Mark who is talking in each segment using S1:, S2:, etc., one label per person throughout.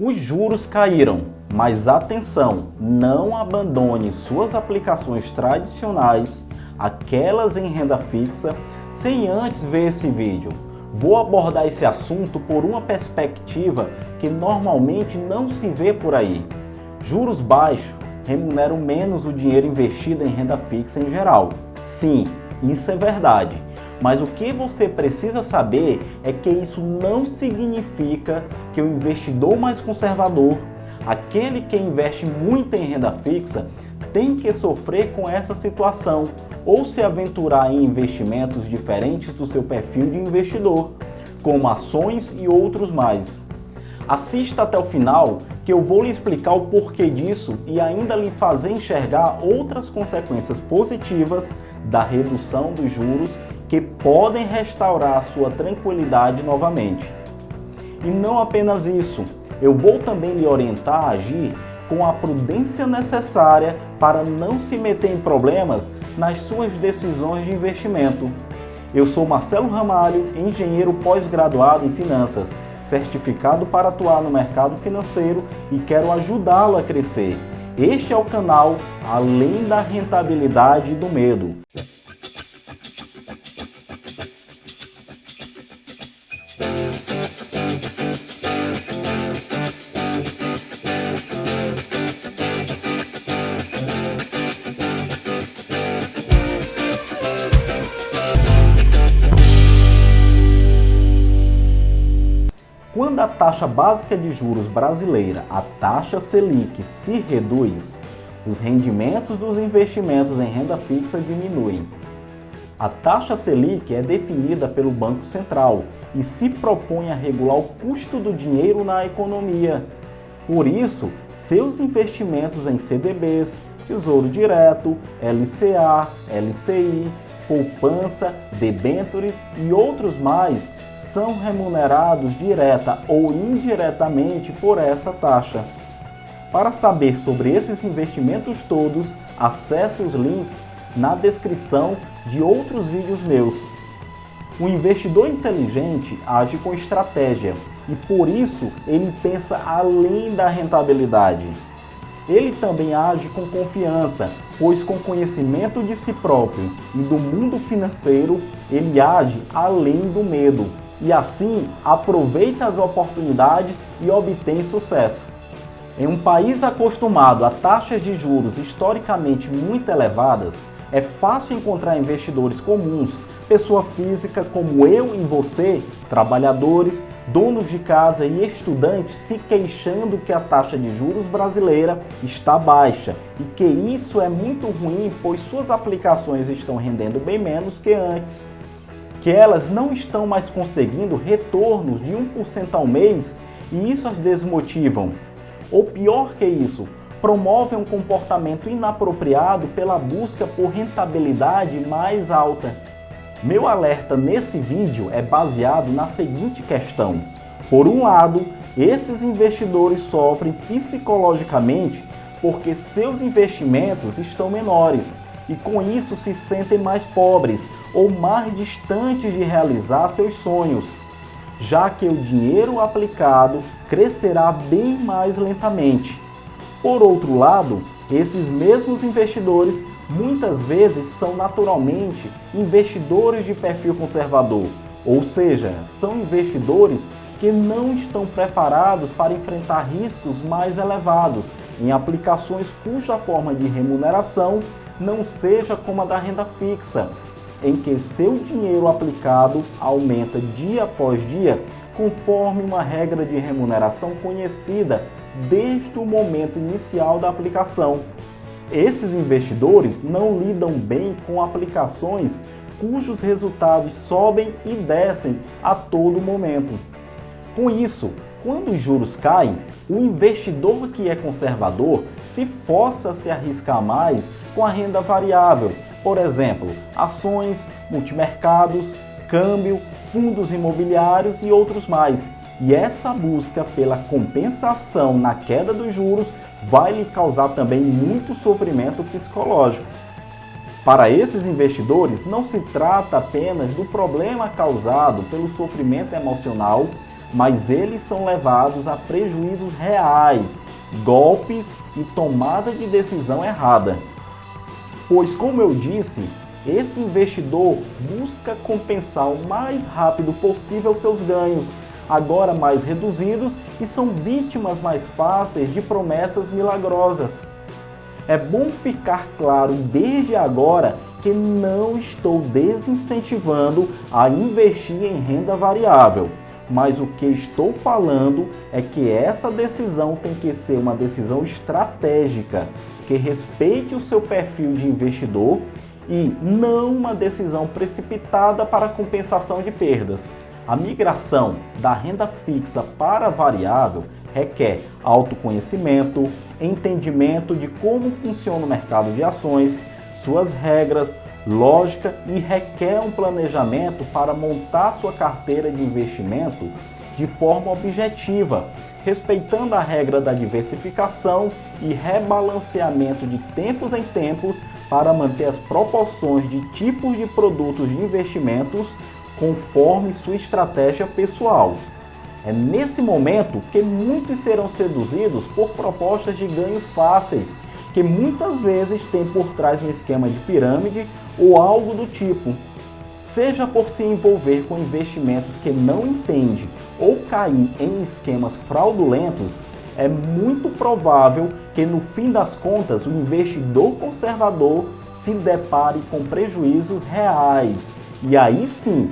S1: Os juros caíram, mas atenção, não abandone suas aplicações tradicionais, aquelas em renda fixa, sem antes ver esse vídeo. Vou abordar esse assunto por uma perspectiva que normalmente não se vê por aí. Juros baixos remuneram menos o dinheiro investido em renda fixa em geral. Sim, isso é verdade. Mas o que você precisa saber é que isso não significa que o investidor mais conservador, aquele que investe muito em renda fixa, tem que sofrer com essa situação ou se aventurar em investimentos diferentes do seu perfil de investidor, como ações e outros mais. Assista até o final que eu vou lhe explicar o porquê disso e ainda lhe fazer enxergar outras consequências positivas da redução dos juros que podem restaurar a sua tranquilidade novamente. E não apenas isso, eu vou também lhe orientar a agir com a prudência necessária para não se meter em problemas nas suas decisões de investimento. Eu sou Marcelo Ramalho, engenheiro pós-graduado em finanças, certificado para atuar no mercado financeiro e quero ajudá-lo a crescer. Este é o canal Além da Rentabilidade e do Medo. Quando a taxa básica de juros brasileira, a taxa Selic, se reduz, os rendimentos dos investimentos em renda fixa diminuem. A taxa Selic é definida pelo Banco Central e se propõe a regular o custo do dinheiro na economia. Por isso, seus investimentos em CDBs, Tesouro Direto, LCA, LCI, poupança, debêntures e outros mais são remunerados direta ou indiretamente por essa taxa. Para saber sobre esses investimentos todos, acesse os links na descrição de outros vídeos meus. O investidor inteligente age com estratégia e por isso ele pensa além da rentabilidade. Ele também age com confiança, pois com conhecimento de si próprio e do mundo financeiro, ele age além do medo e assim aproveita as oportunidades e obtém sucesso. Em um país acostumado a taxas de juros historicamente muito elevadas, é fácil encontrar investidores comuns, pessoa física como eu e você, trabalhadores, donos de casa e estudantes se queixando que a taxa de juros brasileira está baixa e que isso é muito ruim, pois suas aplicações estão rendendo bem menos que antes, que elas não estão mais conseguindo retornos de 1% ao mês e isso as desmotivam. Ou pior que isso, promovem um comportamento inapropriado pela busca por rentabilidade mais alta. Meu alerta nesse vídeo é baseado na seguinte questão. Por um lado, esses investidores sofrem psicologicamente porque seus investimentos estão menores e com isso se sentem mais pobres ou mais distantes de realizar seus sonhos, já que o dinheiro aplicado crescerá bem mais lentamente. Por outro lado, esses mesmos investidores muitas vezes são naturalmente investidores de perfil conservador, ou seja, são investidores que não estão preparados para enfrentar riscos mais elevados em aplicações cuja forma de remuneração não seja como a da renda fixa, em que seu dinheiro aplicado aumenta dia após dia conforme uma regra de remuneração conhecida desde o momento inicial da aplicação. Esses investidores não lidam bem com aplicações cujos resultados sobem e descem a todo momento. Com isso, quando os juros caem, o investidor que é conservador se força a se arriscar mais com a renda variável, por exemplo, ações, multimercados, câmbio, fundos imobiliários e outros mais. E essa busca pela compensação na queda dos juros vai lhe causar também muito sofrimento psicológico. Para esses investidores, não se trata apenas do problema causado pelo sofrimento emocional, mas eles são levados a prejuízos reais, golpes e tomada de decisão errada. Pois, como eu disse, esse investidor busca compensar o mais rápido possível seus ganhos, agora mais reduzidos, e são vítimas mais fáceis de promessas milagrosas. É bom ficar claro desde agora que não estou desincentivando a investir em renda variável, mas o que estou falando é que essa decisão tem que ser uma decisão estratégica, que respeite o seu perfil de investidor e não uma decisão precipitada para compensação de perdas. A migração da renda fixa para a variável requer autoconhecimento, entendimento de como funciona o mercado de ações, suas regras, lógica e requer um planejamento para montar sua carteira de investimento de forma objetiva, respeitando a regra da diversificação e rebalanceamento de tempos em tempos para manter as proporções de tipos de produtos de investimentos conforme sua estratégia pessoal. É nesse momento que muitos serão seduzidos por propostas de ganhos fáceis, que muitas vezes tem por trás um esquema de pirâmide ou algo do tipo. Seja por se envolver com investimentos que não entende ou cair em esquemas fraudulentos, é muito provável que no fim das contas o investidor conservador se depare com prejuízos reais e aí sim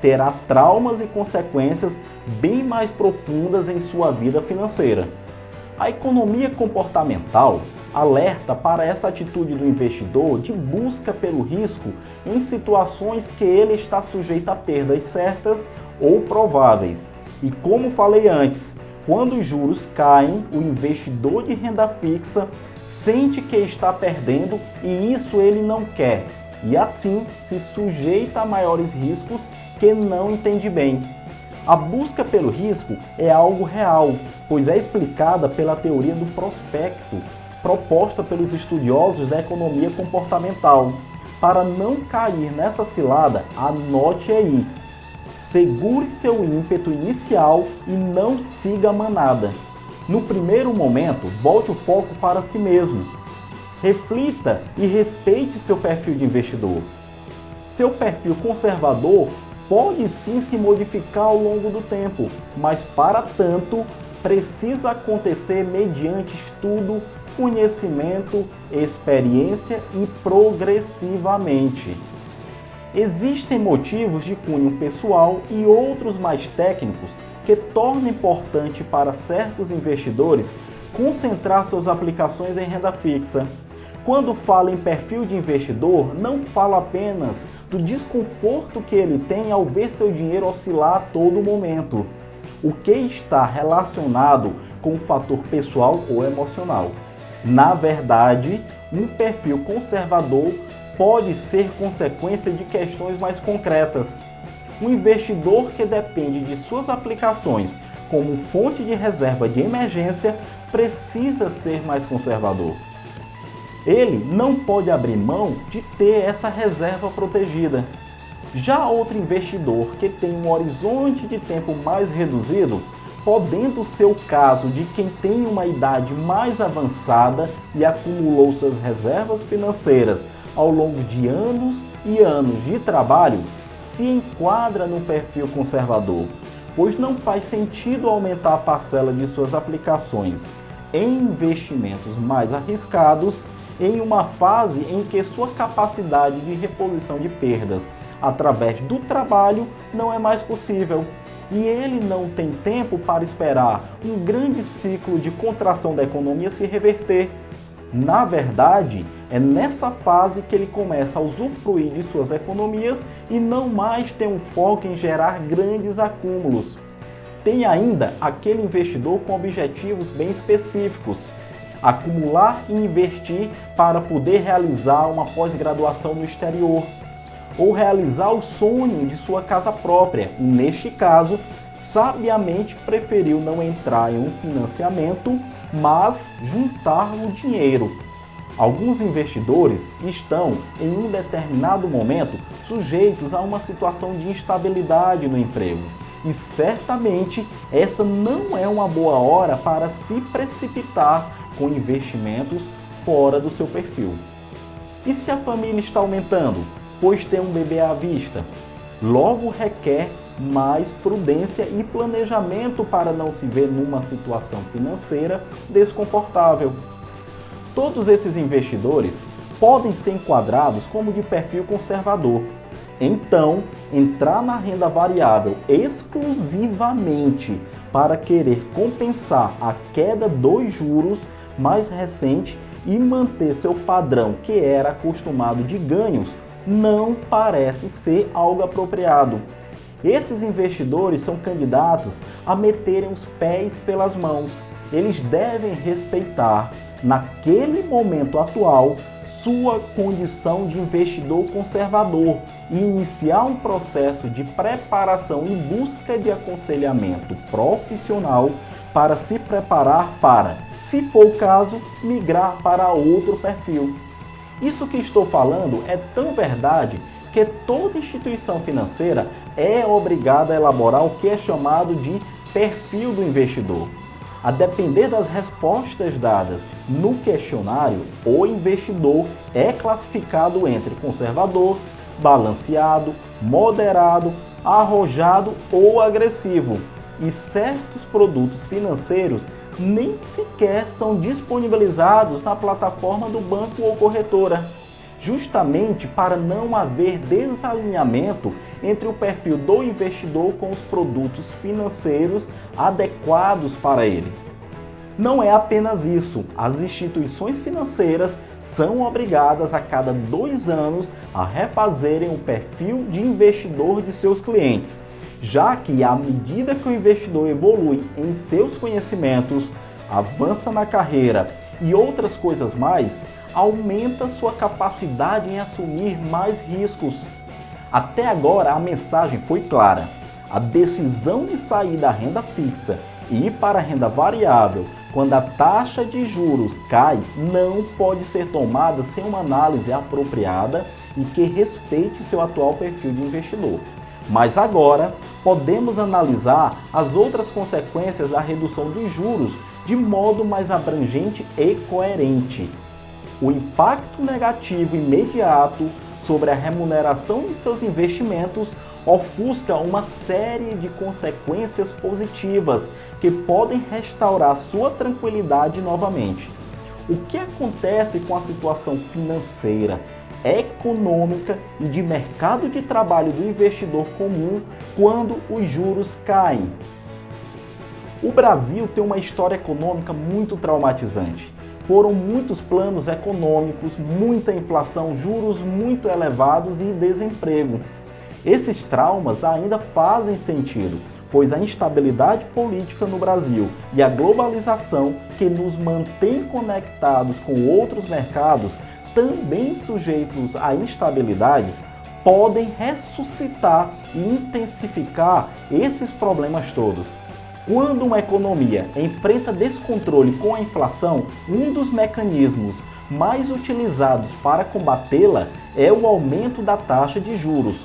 S1: terá traumas e consequências bem mais profundas em sua vida financeira. A economia comportamental alerta para essa atitude do investidor de busca pelo risco em situações que ele está sujeito a perdas certas ou prováveis. E como falei antes, quando os juros caem, o investidor de renda fixa sente que está perdendo e isso ele não quer, e assim se sujeita a maiores riscos que não entende bem. A busca pelo risco é algo real, pois é explicada pela teoria do prospecto, proposta pelos estudiosos da economia comportamental. Para não cair nessa cilada, anote aí. Segure seu ímpeto inicial e não siga a manada. No primeiro momento, volte o foco para si mesmo. Reflita e respeite seu perfil de investidor. Seu perfil conservador pode sim se modificar ao longo do tempo, mas para tanto precisa acontecer mediante estudo, conhecimento, experiência e progressivamente. Existem motivos de cunho pessoal e outros mais técnicos que tornam importante para certos investidores concentrar suas aplicações em renda fixa. Quando falo em perfil de investidor, não falo apenas do desconforto que ele tem ao ver seu dinheiro oscilar a todo momento, o que está relacionado com o fator pessoal ou emocional. Na verdade, um perfil conservador pode ser consequência de questões mais concretas. Um investidor que depende de suas aplicações como fonte de reserva de emergência precisa ser mais conservador. Ele não pode abrir mão de ter essa reserva protegida. Já outro investidor que tem um horizonte de tempo mais reduzido, podendo ser o caso de quem tem uma idade mais avançada e acumulou suas reservas financeiras ao longo de anos e anos de trabalho, se enquadra no perfil conservador, pois não faz sentido aumentar a parcela de suas aplicações em investimentos mais arriscados em uma fase em que sua capacidade de reposição de perdas através do trabalho não é mais possível. E ele não tem tempo para esperar um grande ciclo de contração da economia se reverter. Na verdade, é nessa fase que ele começa a usufruir de suas economias e não mais tem um foco em gerar grandes acúmulos. Tem ainda aquele investidor com objetivos bem específicos: acumular e investir para poder realizar uma pós-graduação no exterior, ou realizar o sonho de sua casa própria. E neste caso, sabiamente preferiu não entrar em um financiamento, mas juntar o dinheiro. Alguns investidores estão, em um determinado momento, sujeitos a uma situação de instabilidade no emprego E certamente essa não é uma boa hora para se precipitar com investimentos fora do seu perfil. E se a família está aumentando, pois tem um bebê à vista? Logo requer mais prudência e planejamento para não se ver numa situação financeira desconfortável. Todos esses investidores podem ser enquadrados como de perfil conservador. Então, entrar na renda variável exclusivamente para querer compensar a queda dos juros mais recente e manter seu padrão que era acostumado de ganhos não parece ser algo apropriado. Esses investidores são candidatos a meterem os pés pelas mãos. Eles devem respeitar, naquele momento atual, sua condição de investidor conservador e iniciar um processo de preparação em busca de aconselhamento profissional para se preparar para, se for o caso, migrar para outro perfil. Isso que estou falando é tão verdade que toda instituição financeira é obrigada a elaborar o que é chamado de perfil do investidor. A depender das respostas dadas no questionário, o investidor é classificado entre conservador, balanceado, moderado, arrojado ou agressivo. E certos produtos financeiros nem sequer são disponibilizados na plataforma do banco ou corretora, justamente para não haver desalinhamento entre o perfil do investidor com os produtos financeiros adequados para ele. Não é apenas isso, as instituições financeiras são obrigadas a cada 2 anos a refazerem o perfil de investidor de seus clientes, já que à medida que o investidor evolui em seus conhecimentos, avança na carreira e outras coisas mais, aumenta sua capacidade em assumir mais riscos. Até agora a mensagem foi clara. A decisão de sair da renda fixa e ir para a renda variável quando a taxa de juros cai não pode ser tomada sem uma análise apropriada e que respeite seu atual perfil de investidor. Mas agora podemos analisar as outras consequências da redução dos juros de modo mais abrangente e coerente. O impacto negativo imediato sobre a remuneração de seus investimentos ofusca uma série de consequências positivas que podem restaurar sua tranquilidade novamente. O que acontece com a situação financeira, econômica e de mercado de trabalho do investidor comum quando os juros caem? O Brasil tem uma história econômica muito traumatizante. Foram muitos planos econômicos, muita inflação, juros muito elevados e desemprego. Esses traumas ainda fazem sentido, pois a instabilidade política no Brasil e a globalização que nos mantém conectados com outros mercados, também sujeitos a instabilidades, podem ressuscitar e intensificar esses problemas todos. Quando uma economia enfrenta descontrole com a inflação, um dos mecanismos mais utilizados para combatê-la é o aumento da taxa de juros.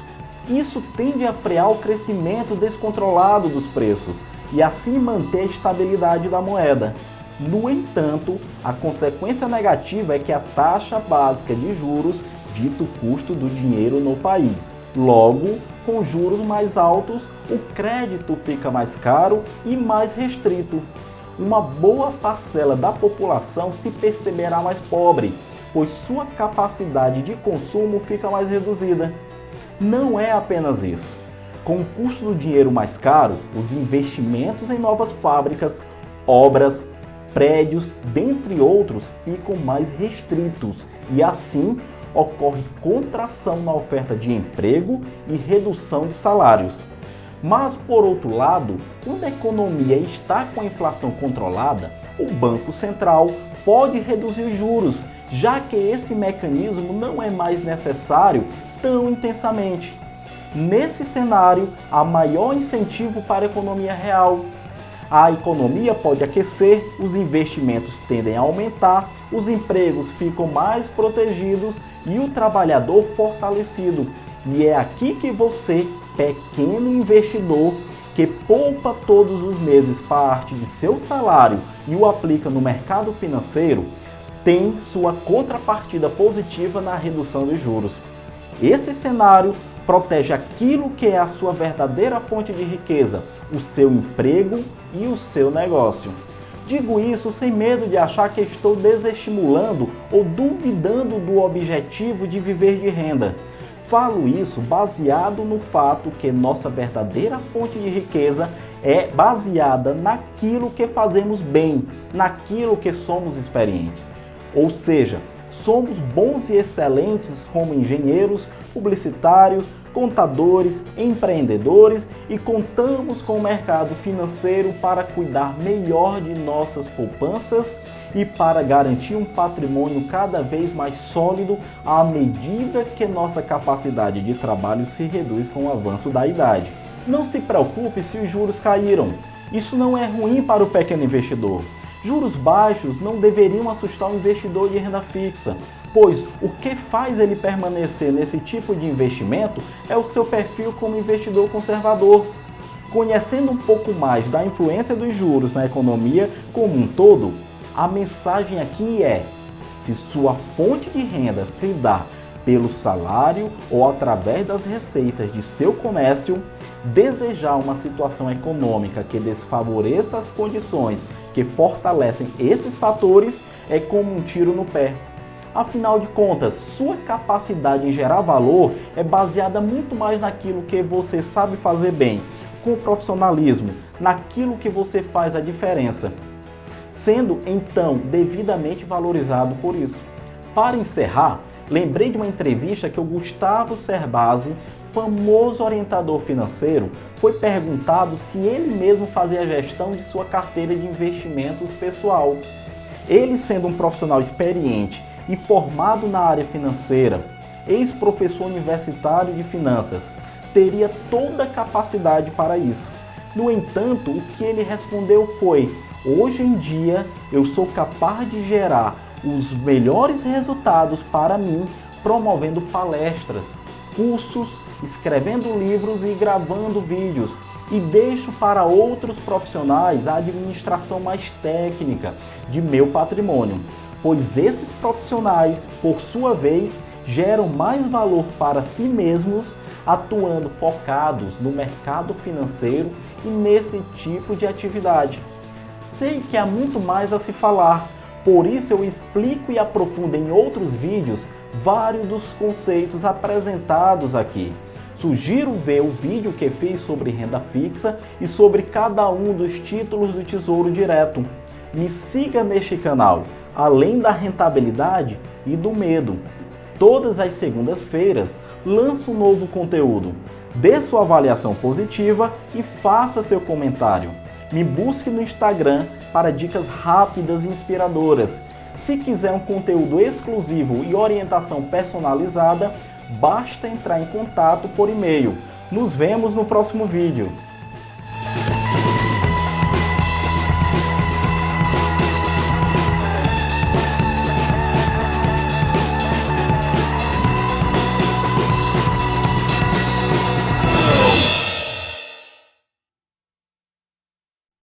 S1: Isso tende a frear o crescimento descontrolado dos preços e assim manter a estabilidade da moeda. No entanto, a consequência negativa é que a taxa básica de juros dita o custo do dinheiro no país. Logo, com juros mais altos, o crédito fica mais caro e mais restrito. Uma boa parcela da população se perceberá mais pobre, pois sua capacidade de consumo fica mais reduzida. Não é apenas isso. Com o custo do dinheiro mais caro, os investimentos em novas fábricas, obras, prédios, dentre outros, ficam mais restritos e assim ocorre contração na oferta de emprego e redução de salários. Mas, por outro lado, quando a economia está com a inflação controlada, o Banco Central pode reduzir os juros, já que esse mecanismo não é mais necessário tão intensamente. Nesse cenário, há maior incentivo para a economia real. A economia pode aquecer, os investimentos tendem a aumentar, os empregos ficam mais protegidos e o trabalhador fortalecido. E é aqui que você, pequeno investidor, que poupa todos os meses parte de seu salário e o aplica no mercado financeiro, tem sua contrapartida positiva na redução dos juros. Esse cenário protege aquilo que é a sua verdadeira fonte de riqueza, o seu emprego e o seu negócio. Digo isso sem medo de achar que estou desestimulando ou duvidando do objetivo de viver de renda. Falo isso baseado no fato que nossa verdadeira fonte de riqueza é baseada naquilo que fazemos bem, naquilo que somos experientes. Ou seja, somos bons e excelentes como engenheiros, publicitários, contadores, empreendedores e contamos com o mercado financeiro para cuidar melhor de nossas poupanças e para garantir um patrimônio cada vez mais sólido à medida que nossa capacidade de trabalho se reduz com o avanço da idade. Não se preocupe se os juros caíram. Isso não é ruim para o pequeno investidor. Juros baixos não deveriam assustar o investidor de renda fixa, pois o que faz ele permanecer nesse tipo de investimento é o seu perfil como investidor conservador. Conhecendo um pouco mais da influência dos juros na economia como um todo, a mensagem aqui é: se sua fonte de renda se dá pelo salário ou através das receitas de seu comércio, desejar uma situação econômica que desfavoreça as condições que fortalecem esses fatores é como um tiro no pé. Afinal de contas, sua capacidade em gerar valor é baseada muito mais naquilo que você sabe fazer bem, com profissionalismo, naquilo que você faz a diferença, sendo então devidamente valorizado por isso. Para encerrar, lembrei de uma entrevista que o Gustavo Cerbasi, famoso orientador financeiro, foi perguntado se ele mesmo fazia a gestão de sua carteira de investimentos pessoal. Ele, sendo um profissional experiente e formado na área financeira, ex-professor universitário de finanças, teria toda a capacidade para isso. No entanto, o que ele respondeu foi: hoje em dia eu sou capaz de gerar os melhores resultados para mim promovendo palestras, cursos, escrevendo livros e gravando vídeos, e deixo para outros profissionais a administração mais técnica de meu patrimônio, pois esses profissionais, por sua vez, geram mais valor para si mesmos, atuando focados no mercado financeiro e nesse tipo de atividade. Sei que há muito mais a se falar, por isso eu explico e aprofundo em outros vídeos vários dos conceitos apresentados aqui. Sugiro ver o vídeo que fiz sobre renda fixa e sobre cada um dos títulos do Tesouro Direto. Me siga neste canal, além da rentabilidade e do medo. Todas as segundas-feiras lanço um novo conteúdo. Dê sua avaliação positiva e faça seu comentário. Me busque no Instagram para dicas rápidas e inspiradoras. Se quiser um conteúdo exclusivo e orientação personalizada, basta entrar em contato por e-mail. Nos vemos no próximo vídeo.